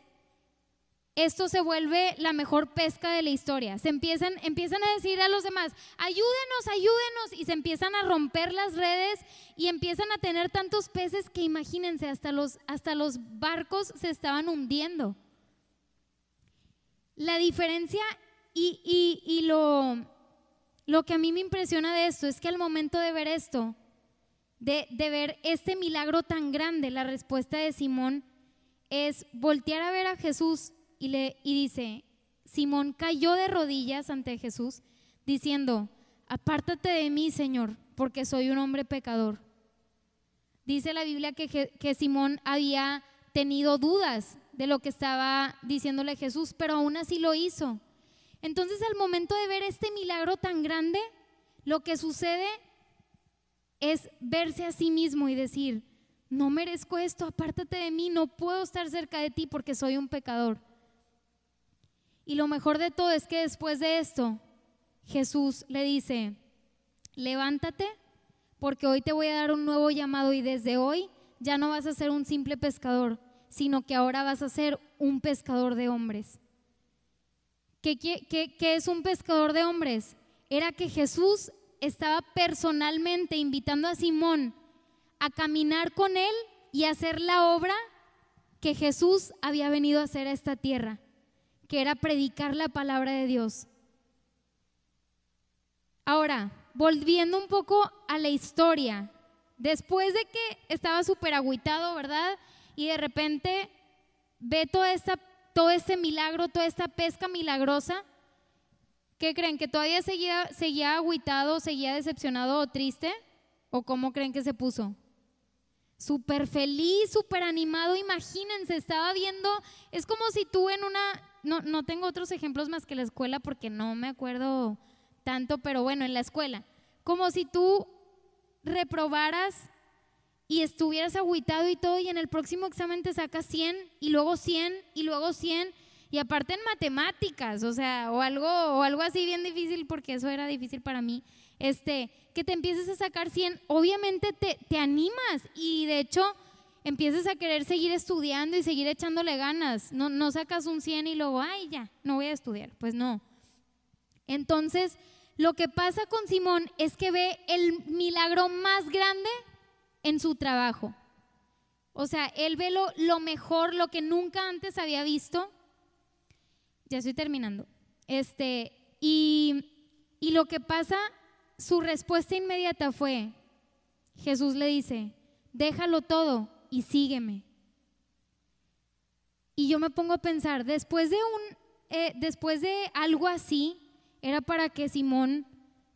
esto se vuelve la mejor pesca de la historia. Empiezan a decir a los demás, ayúdenos, ayúdenos, y se empiezan a romper las redes y empiezan a tener tantos peces que imagínense, hasta los barcos se estaban hundiendo. La diferencia y lo que a mí me impresiona de esto es que al momento de ver esto, de ver este milagro tan grande, la respuesta de Simón es voltear a ver a Jesús y dice, Simón cayó de rodillas ante Jesús diciendo, apártate de mí, Señor, porque soy un hombre pecador. Dice la Biblia que Simón había tenido dudas de lo que estaba diciéndole Jesús, pero aún así lo hizo. Entonces al momento de ver este milagro tan grande, lo que sucede es verse a sí mismo y decir, no merezco esto, apártate de mí, no puedo estar cerca de ti porque soy un pecador. Y lo mejor de todo es que después de esto, Jesús le dice, levántate porque hoy te voy a dar un nuevo llamado y desde hoy ya no vas a ser un simple pescador, sino que ahora vas a ser un pescador de hombres. ¿Qué es un pescador de hombres? Era que Jesús estaba personalmente invitando a Simón a caminar con él y hacer la obra que Jesús había venido a hacer a esta tierra, que era predicar la palabra de Dios. Ahora, volviendo un poco a la historia, después de que estaba súper agüitado, ¿verdad? Y de repente ve todo este milagro, toda esta pesca milagrosa, ¿qué creen? ¿Que todavía seguía agüitado, seguía decepcionado o triste? ¿O cómo creen que se puso? Súper feliz, súper animado, imagínense, estaba viendo, es como si tú no tengo otros ejemplos más que la escuela porque no me acuerdo tanto, pero bueno, en la escuela, como si tú reprobaras y estuvieras agüitado y todo, y en el próximo examen te sacas 100 y luego 100 y luego 100, y aparte en matemáticas, o sea, o algo así bien difícil, porque eso era difícil para mí, que te empieces a sacar 100, obviamente te animas y de hecho empiezas a querer seguir estudiando y seguir echándole ganas. No sacas un 100 y luego, ay, ya, no voy a estudiar. Pues no. Entonces, lo que pasa con Simón es que ve el milagro más grande en su trabajo. O sea, él ve lo mejor, lo que nunca antes había visto. Ya estoy terminando. Y lo que pasa, su respuesta inmediata fue, Jesús le dice, déjalo todo y sígueme. Y yo me pongo a pensar, después de algo así, era para que Simón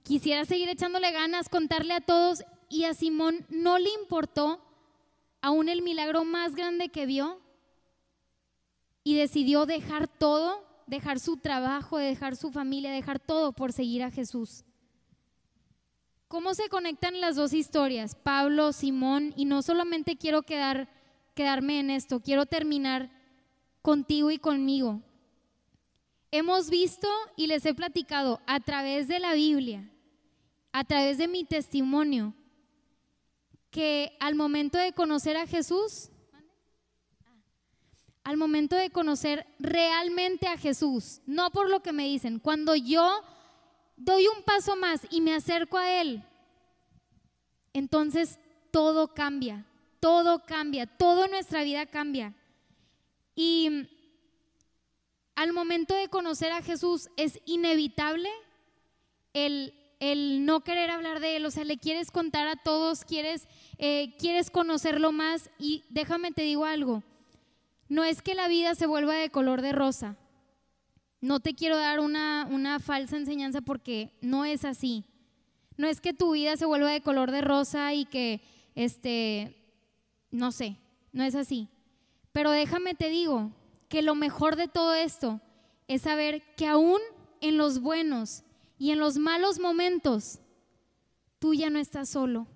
quisiera seguir echándole ganas, contarle a todos, y a Simón no le importó aún el milagro más grande que vio y decidió dejar todo, dejar su trabajo, dejar su familia, dejar todo por seguir a Jesús. ¿Cómo se conectan las dos historias? Pablo, Simón, y no solamente quiero quedarme en esto, quiero terminar contigo y conmigo. Hemos visto y les he platicado a través de la Biblia, a través de mi testimonio, que al momento de conocer a Jesús, al momento de conocer realmente a Jesús, no por lo que me dicen, cuando yo doy un paso más y me acerco a Él, entonces todo cambia, todo en nuestra vida cambia. Y al momento de conocer a Jesús es inevitable el el no querer hablar de Él, o sea, le quieres contar a todos, quieres conocerlo más. Y déjame te digo algo, no es que la vida se vuelva de color de rosa. No te quiero dar una falsa enseñanza porque no es así. No es que tu vida se vuelva de color de rosa y que, no sé, no es así. Pero déjame te digo que lo mejor de todo esto es saber que aún en los buenos y en los malos momentos, tú ya no estás solo.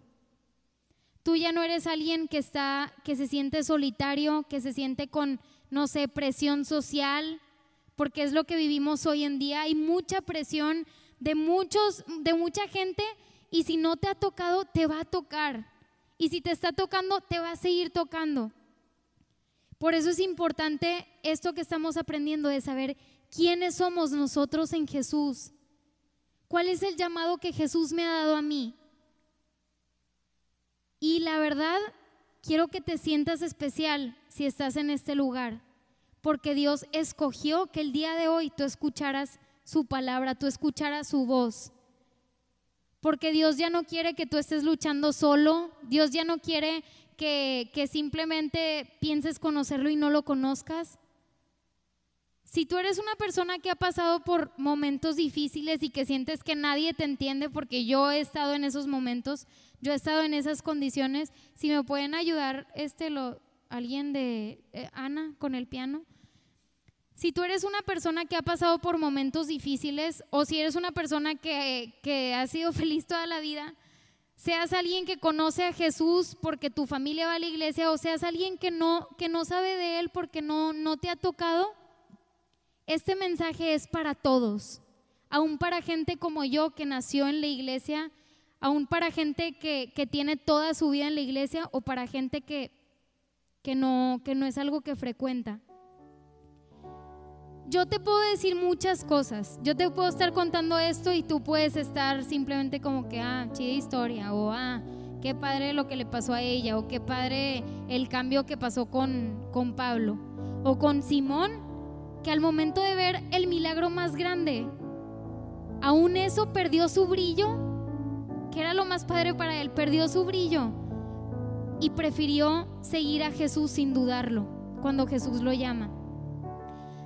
Tú ya no eres alguien que se siente solitario, que se siente con, no sé, presión social, porque es lo que vivimos hoy en día. Hay mucha presión de mucha gente, y si no te ha tocado, te va a tocar. Y si te está tocando, te va a seguir tocando. Por eso es importante esto que estamos aprendiendo, de saber quiénes somos nosotros en Jesús. ¿Cuál es el llamado que Jesús me ha dado a mí? Y la verdad, quiero que te sientas especial si estás en este lugar, porque Dios escogió que el día de hoy tú escucharas su palabra, tú escucharas su voz. Porque Dios ya no quiere que tú estés luchando solo. Dios ya no quiere que simplemente pienses conocerlo y no lo conozcas. Si tú eres una persona que ha pasado por momentos difíciles y que sientes que nadie te entiende, porque yo he estado en esos momentos, yo he estado en esas condiciones, si me pueden ayudar alguien de Ana con el piano. Si tú eres una persona que ha pasado por momentos difíciles, o si eres una persona que ha sido feliz toda la vida, seas alguien que conoce a Jesús porque tu familia va a la iglesia, o seas alguien que no sabe de Él porque no te ha tocado, este mensaje es para todos, aún para gente como yo que nació en la iglesia, aún para gente que tiene toda su vida en la iglesia, o para gente que no es algo que frecuenta. Yo te puedo decir muchas cosas, yo te puedo estar contando esto y tú puedes estar simplemente como que, chida historia, o qué padre lo que le pasó a ella, o qué padre el cambio que pasó con Pablo, o con Simón, que al momento de ver el milagro más grande, aún eso perdió su brillo, que era lo más padre para él, perdió su brillo y prefirió seguir a Jesús sin dudarlo cuando Jesús lo llama.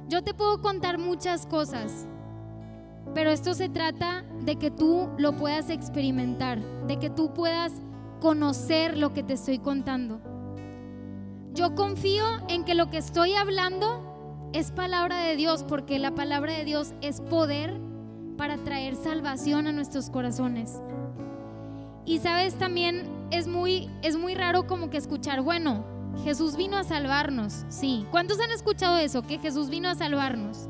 Yo te puedo contar muchas cosas, pero esto se trata de que tú lo puedas experimentar, de que tú puedas conocer lo que te estoy contando. Yo confío en que lo que estoy hablando es palabra de Dios, porque la palabra de Dios es poder para traer salvación a nuestros corazones. Y sabes, también es muy raro como que escuchar, bueno, Jesús vino a salvarnos, sí. ¿Cuántos han escuchado eso? Que Jesús vino a salvarnos.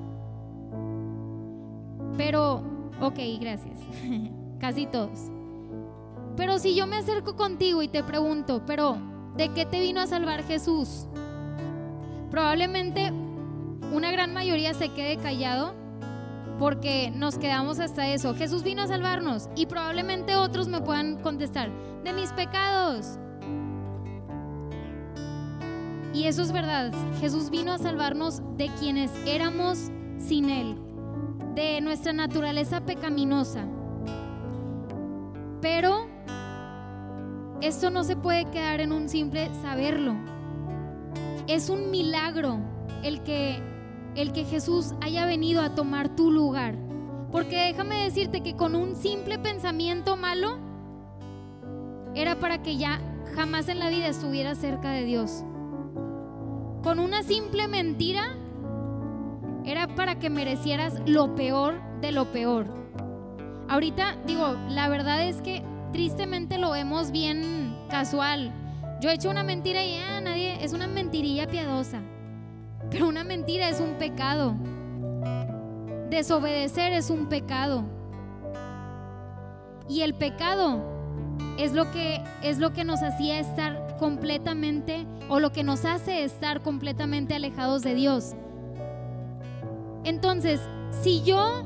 Pero, ok, gracias. Casi todos. Pero si yo me acerco contigo y te pregunto, pero ¿de qué te vino a salvar Jesús? Probablemente una gran mayoría se quede callado, porque nos quedamos hasta eso. Jesús vino a salvarnos. Y probablemente otros me puedan contestar, de mis pecados. Y eso es verdad, Jesús vino a salvarnos de quienes éramos sin Él, de nuestra naturaleza pecaminosa. Pero esto no se puede quedar en un simple saberlo. Es un milagro el que Jesús haya venido a tomar tu lugar. Porque déjame decirte que con un simple pensamiento malo era para que ya jamás en la vida estuvieras cerca de Dios. Con una simple mentira era para que merecieras lo peor de lo peor. Ahorita digo, la verdad es que tristemente lo vemos bien casual. Yo he hecho una mentira y nadie, es una mentirilla piadosa. Pero una mentira es un pecado. Desobedecer es un pecado. Y el pecado es lo que nos hacía estar completamente, o lo que nos hace estar completamente alejados de Dios. Entonces, si yo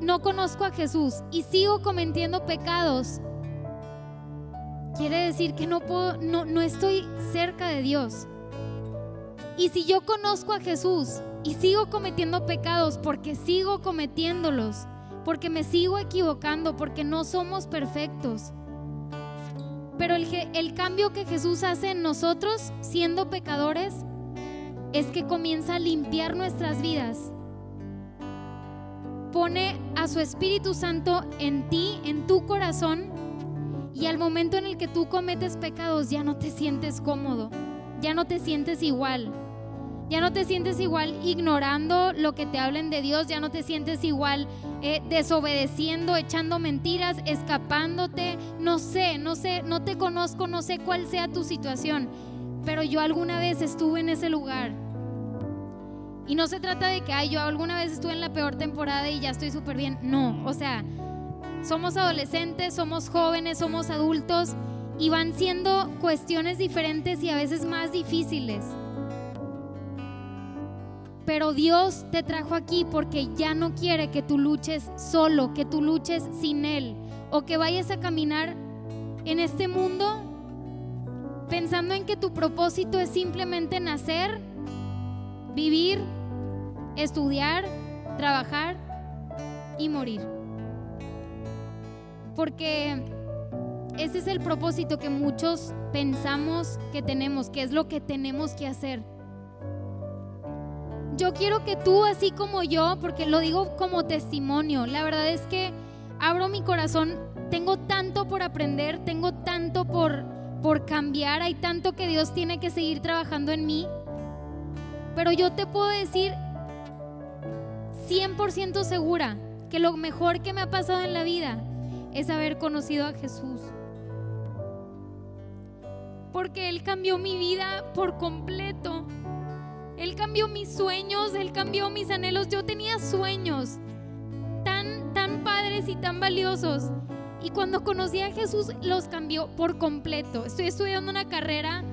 no conozco a Jesús y sigo cometiendo pecados, quiere decir que no estoy cerca de Dios. Y si yo conozco a Jesús y sigo cometiendo pecados porque sigo cometiéndolos, porque me sigo equivocando, porque no somos perfectos. Pero el cambio que Jesús hace en nosotros, siendo pecadores, es que comienza a limpiar nuestras vidas. Pone a su Espíritu Santo en ti, en tu corazón, y al momento en el que tú cometes pecados ya no te sientes cómodo, ya no te sientes igual. Ya no te sientes igual ignorando lo que te hablen de Dios, ya no te sientes igual desobedeciendo, echando mentiras, escapándote. No sé, no te conozco, no sé cuál sea tu situación, pero yo alguna vez estuve en ese lugar. Y no se trata de que yo alguna vez estuve en la peor temporada y ya estoy súper bien. No, o sea, somos adolescentes, somos jóvenes, somos adultos y van siendo cuestiones diferentes y a veces más difíciles. Pero Dios te trajo aquí porque ya no quiere que tú luches solo, que tú luches sin Él, o que vayas a caminar en este mundo pensando en que tu propósito es simplemente nacer, vivir, estudiar, trabajar y morir. Porque ese es el propósito que muchos pensamos que tenemos, que es lo que tenemos que hacer. Yo quiero que tú, así como yo, porque lo digo como testimonio, la verdad es que abro mi corazón, tengo tanto por aprender, tengo tanto por cambiar, hay tanto que Dios tiene que seguir trabajando en mí, pero yo te puedo decir 100% segura que lo mejor que me ha pasado en la vida es haber conocido a Jesús, porque Él cambió mi vida por completo. Él cambió mis sueños, Él cambió mis anhelos. Yo tenía sueños tan padres y tan valiosos, y cuando conocí a Jesús los cambió por completo. Estoy estudiando una carrera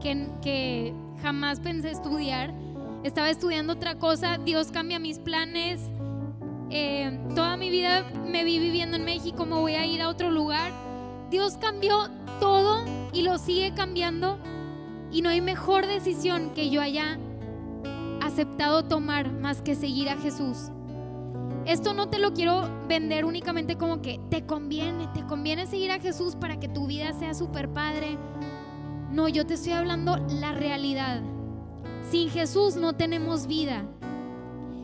que jamás pensé estudiar. Estaba estudiando otra cosa. Dios cambia mis planes. Toda mi vida me vi viviendo en México, me voy a ir a otro lugar. Dios cambió todo y lo sigue cambiando. Y no hay mejor decisión que yo haya aceptado tomar más que seguir a Jesús. Esto no te lo quiero vender únicamente como que te conviene seguir a Jesús para que tu vida sea súper padre. No, yo te estoy hablando la realidad. Sin Jesús no tenemos vida.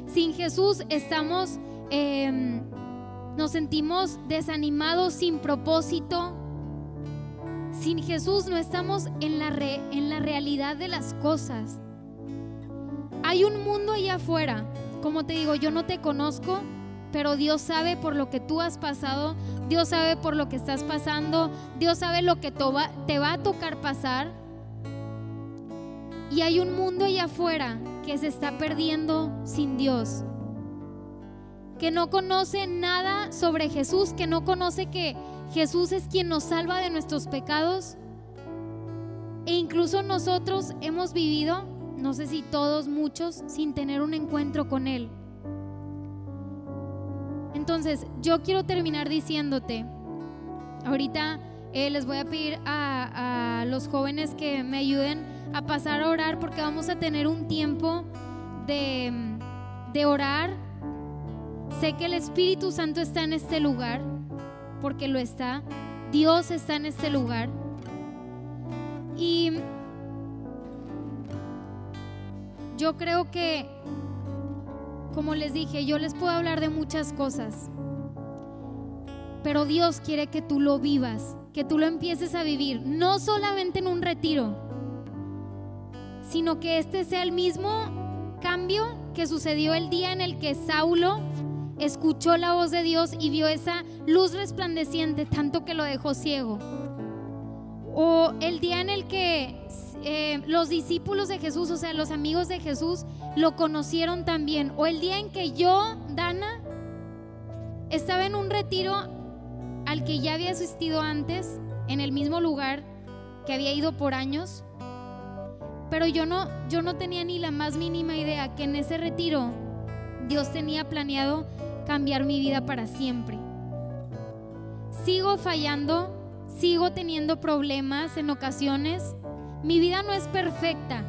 Sin Jesús nos sentimos desanimados, sin propósito. Sin Jesús no estamos en la realidad de las cosas. Hay un mundo allá afuera. Como te digo, yo no te conozco, pero Dios sabe por lo que tú has pasado. Dios sabe por lo que estás pasando. Dios sabe lo que te va a tocar pasar. Y hay un mundo allá afuera que se está perdiendo sin Dios, que no conoce nada sobre Jesús, que no conoce que Jesús es quien nos salva de nuestros pecados. E incluso nosotros hemos vivido, no sé si todos, muchos, sin tener un encuentro con Él. Entonces, yo quiero terminar diciéndote, ahorita les voy a pedir a los jóvenes que me ayuden a pasar a orar, porque vamos a tener un tiempo de orar. Sé que el Espíritu Santo está en este lugar, porque lo está. Dios está en este lugar. Y yo creo que, como les dije, yo les puedo hablar de muchas cosas, pero Dios quiere que tú lo vivas, que tú lo empieces a vivir, no solamente en un retiro, sino que este sea el mismo cambio que sucedió el día en el que Saulo escuchó la voz de Dios y vio esa luz resplandeciente tanto que lo dejó ciego, o el día en el que los discípulos de Jesús, o sea, los amigos de Jesús, lo conocieron también, o el día en que yo, Dana, estaba en un retiro al que ya había asistido antes, en el mismo lugar que había ido por años, pero yo no tenía ni la más mínima idea que en ese retiro Dios tenía planeado cambiar mi vida para siempre. Sigo fallando, sigo teniendo problemas en ocasiones. Mi vida no es perfecta,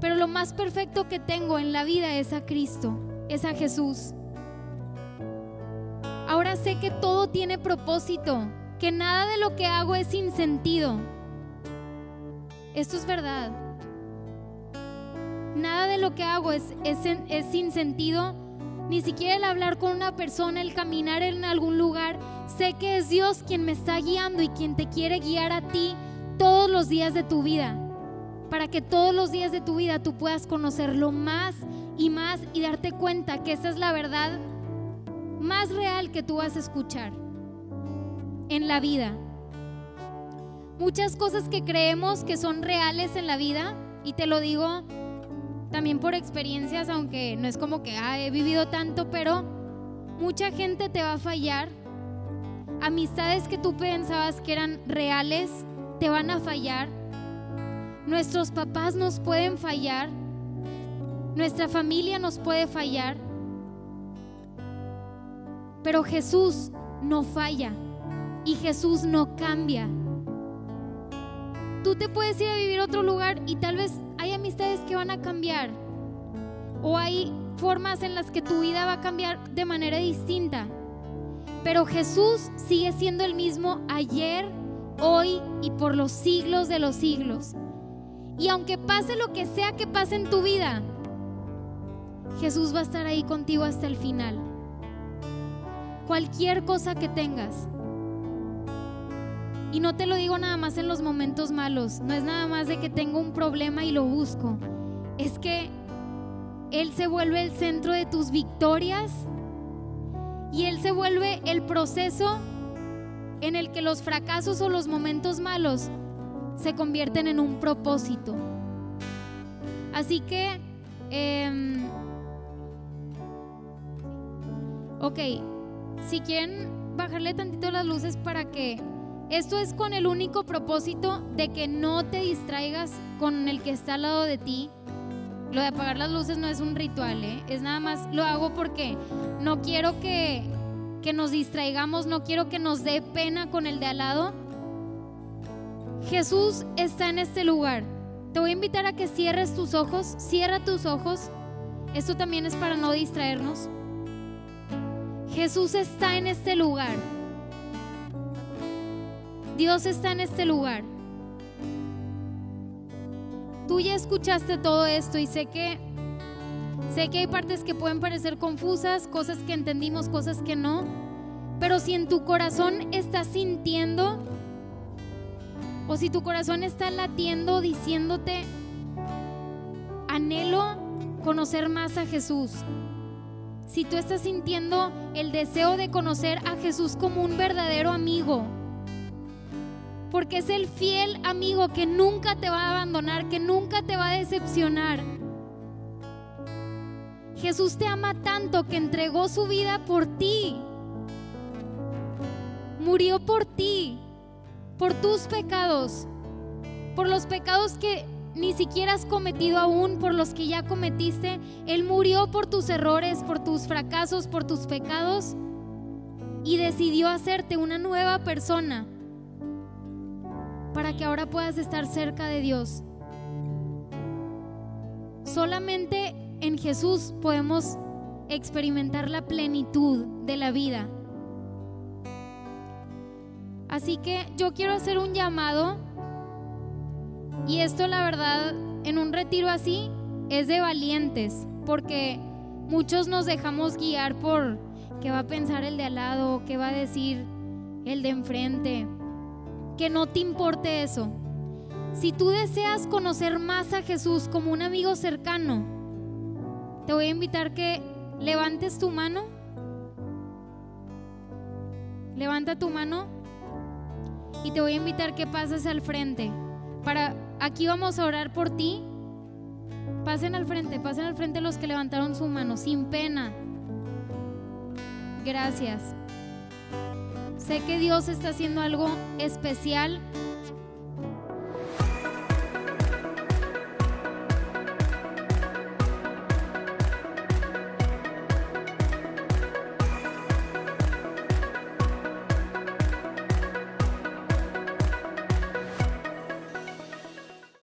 pero lo más perfecto que tengo en la vida es a Cristo, es a Jesús. ahora sé que todo tiene propósito, que nada de lo que hago es sin sentido. Esto es verdad. Nada de lo que hago es sin sentido. Ni siquiera el hablar con una persona, el caminar en algún lugar. Sé que es Dios quien me está guiando y quien te quiere guiar a ti todos los días de tu vida, para que todos los días de tu vida tú puedas conocerlo más y darte cuenta que esa es la verdad más real que tú vas a escuchar en la vida. Muchas cosas que creemos que son reales en la vida, y te lo digo también por experiencias, aunque no es como que he vivido tanto, pero mucha gente te va a fallar. Amistades que tú pensabas que eran reales te van a fallar. Nuestros papás nos pueden fallar. Nuestra familia nos puede fallar. Pero Jesús no falla y Jesús no cambia. Tú te puedes ir a vivir a otro lugar y tal vez hay amistades que van a cambiar, o hay formas en las que tu vida va a cambiar de manera distinta, pero Jesús sigue siendo el mismo ayer, hoy y por los siglos de los siglos. Y aunque pase lo que sea que pase en tu vida, Jesús va a estar ahí contigo hasta el final. Cualquier cosa que tengas. Y no te lo digo nada más en los momentos malos. No es nada más de que tengo un problema y lo busco. Es que Él se vuelve el centro de tus victorias, y Él se vuelve el proceso en el que los fracasos o los momentos malos se convierten en un propósito. Así que ok, si quieren bajarle tantito las luces para que esto es con el único propósito de que no te distraigas con el que está al lado de ti. Lo de apagar las luces no es un ritual, es nada más, lo hago porque no quiero que nos distraigamos, no quiero que nos dé pena con el de al lado. Jesús está en este lugar. Te voy a invitar a que cierres tus ojos, cierra tus ojos. Esto también es para no distraernos. Jesús está en este lugar. Dios está en este lugar. Tú ya escuchaste todo esto y sé que hay partes que pueden parecer confusas, cosas que entendimos, cosas que no. Pero si en tu corazón estás sintiendo, o si tu corazón está latiendo diciéndote: anhelo conocer más a Jesús. Si tú estás sintiendo el deseo de conocer a Jesús como un verdadero amigo, porque es el fiel amigo que nunca te va a abandonar, que nunca te va a decepcionar. Jesús te ama tanto que entregó su vida por ti. Murió por ti, por tus pecados, por los pecados que ni siquiera has cometido aún, por los que ya cometiste. Él murió por tus errores, por tus fracasos, por tus pecados, y decidió hacerte una nueva persona para que ahora puedas estar cerca de Dios. Solamente en Jesús podemos experimentar la plenitud de la vida. Así que yo quiero hacer un llamado, y esto, la verdad, en un retiro así es de valientes, porque muchos nos dejamos guiar por qué va a pensar el de al lado, qué va a decir el de enfrente. Que no te importe eso. Si tú deseas conocer más a Jesús como un amigo cercano, te voy a invitar que levantes tu mano. Levanta tu mano y te voy a invitar que pases al frente. Aquí vamos a orar por ti. Pasen al frente los que levantaron su mano, sin pena. Gracias. Sé que Dios está haciendo algo especial